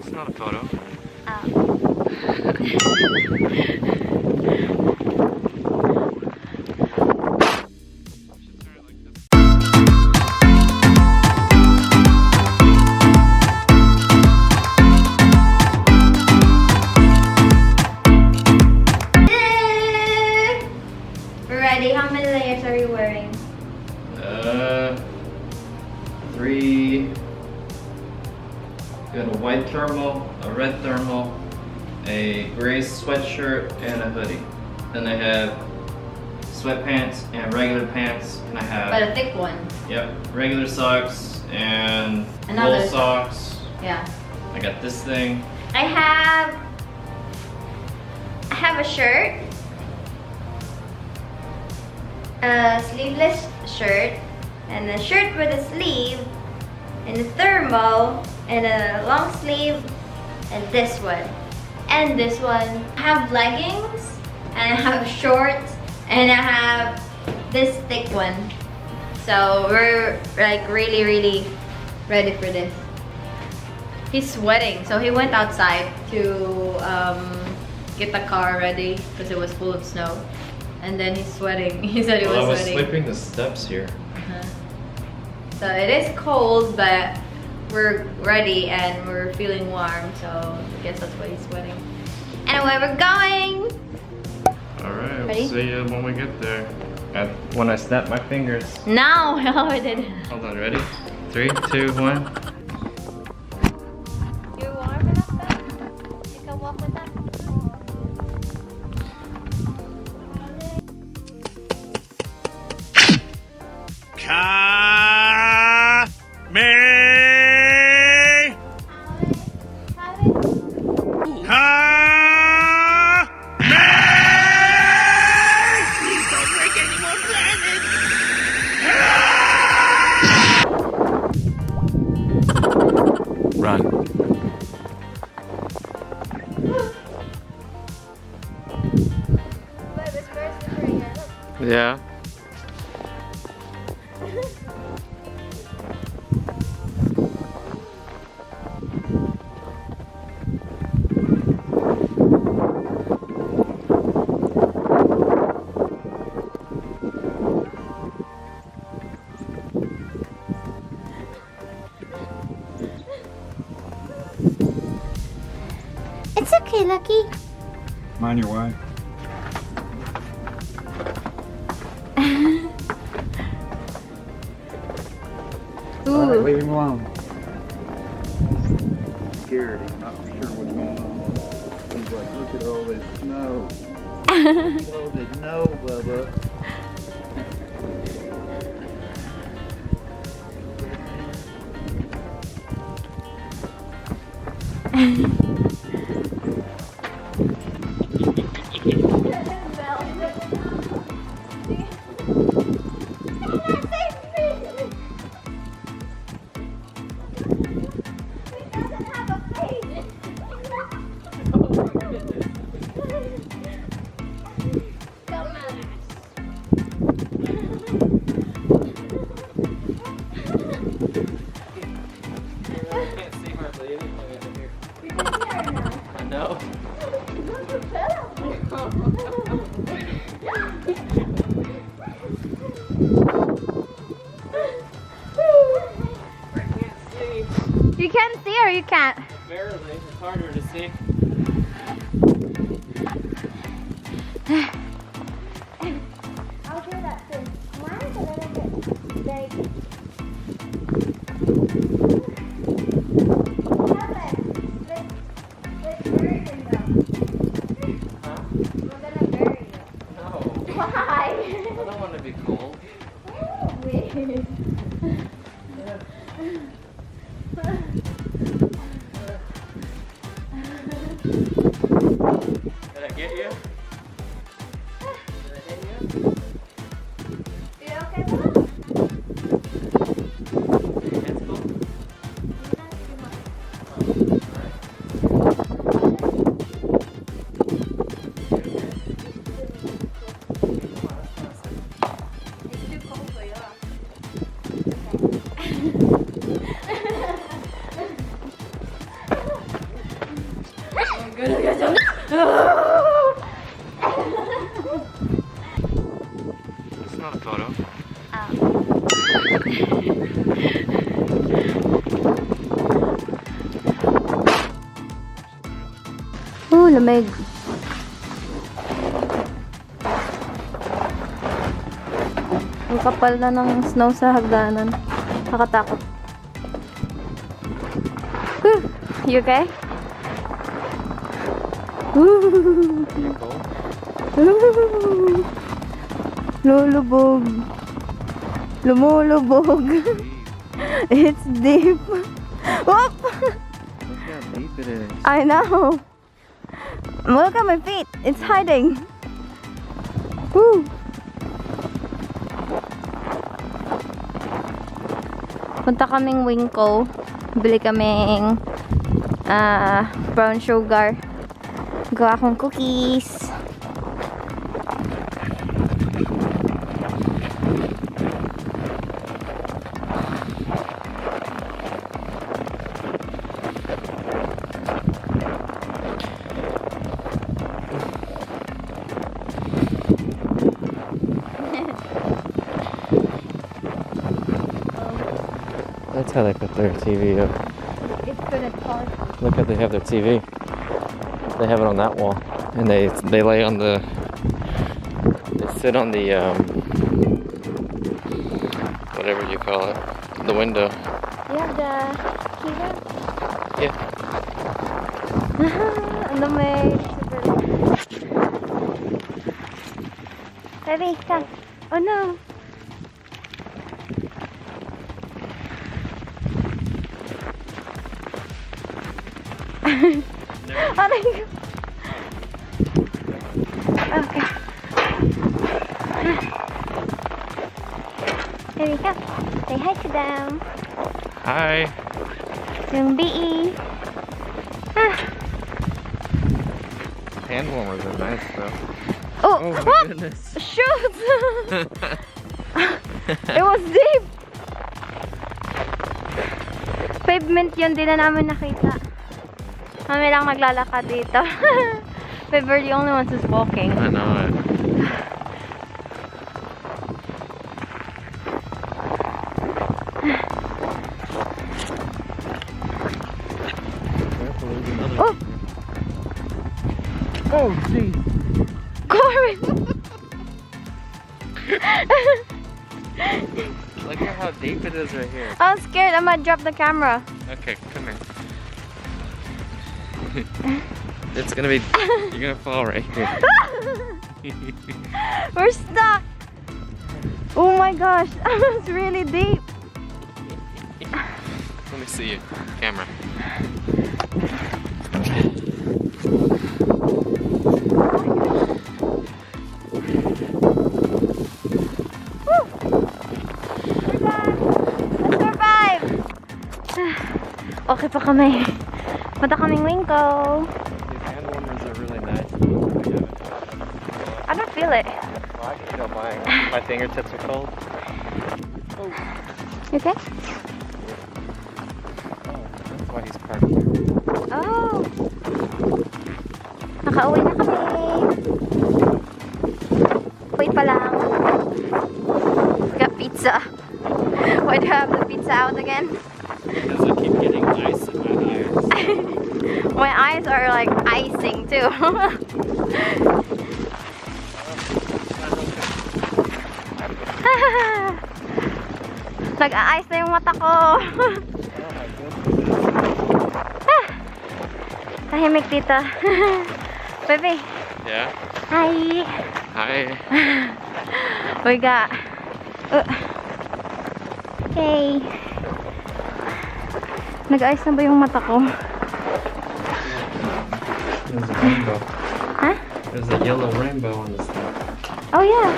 It's not a photo. Ready? How many layers are you wearing? 3. Got a white thermal, a red thermal, a gray sweatshirt, and a hoodie. Then I have sweatpants and regular pants, and I have. But a thick one. Yep, regular socks and Another wool socks. Yeah. I got this thing. I have a shirt, a sleeveless shirt, and a shirt with a sleeve, and a thermal, and a long sleeve, and this one, and this one. I have leggings, and I have shorts, and I have this thick one. So we're like really ready for this. He's sweating, so he went outside to get the car ready because it was full of snow. And then he's sweating. He said he was I was sweating. sweeping the steps here. So it is cold, but we're ready and we're feeling warm. So I guess that's why he's sweating. Anyway, we're going. Alright, Ready? we'll see you when we get there. When I snap my fingers. No, I didn't. Hold on, ready? 3, 2, 1. You're warm enough though? You can walk with that? Run. Yeah. It's okay, Lucky. Mind your way. Alright, leave him alone. He's scared. He's not sure what's going on. He's like, look at all this snow. Look at all this snow, Bubba. No. You can see or you can't? Barely. It's harder to see. I'll do that too. Mine's a little bit big. Let's bury him though. Huh? We're gonna bury him. No. Why? I don't want to be cold. Weird. Did I get you? Did I hit you? You okay with that? It's cool. Not too much. It's too cold for you. It's not a photo. Lamig. Ang kapal na ng snow sa hagdanan. Nakatakot. You okay? Lulubog. Lumulubog. It's deep. Whoop! Look how deep it is. I know. Look at my feet. It's hiding. Woo! Punta kaming Winkle. Bili kaming brown sugar. Gawa akong cookies. That's how they put their TV up. It's good at park. Look how they have their TV. They have it on that wall, and they lay on the. They sit on the whatever you call it, the window. You have the key there? Yeah. Ang lamig. Baby, come. Oh no. Okay. Here we go. Say hi to them. Hi. Yung BE. Hand warmers are nice though. Oh, Oh my oh, goodness. shoot! It was deep. Pavement yun, di na namin nakita. Kami lang naglalakad dito. But we're the only ones who's walking. I know it. Oh! Oh, jeez. Corbin! Look at how deep it is right here. I'm scared. I might drop the camera. Okay, come here. It's gonna be. You're gonna fall right here. We're stuck. Oh my gosh, it's really deep. Let me see you. Camera. Woo! We're back. Let's survive. Okay pa kami. Punta kaming Winkle. These hand warmers are really nice. I don't feel it. Well, I can feel mine. My fingertips are cold. You okay? Oh, that's why he's parked here. Oh. Nakauwi na kami. Wait pa lang. We got pizza. Why do you have the pizza out again? Because I keep getting ice in my eyes. My eyes are like icing too. Nag-a-ice na yung mata ko. Tahimik dito. Baby. Yeah? Hi. Hi. We got... Okay. Nag-ice na ba yung mata ko? There's a rainbow. Huh? There's a yellow rainbow on the stuff. Oh yeah.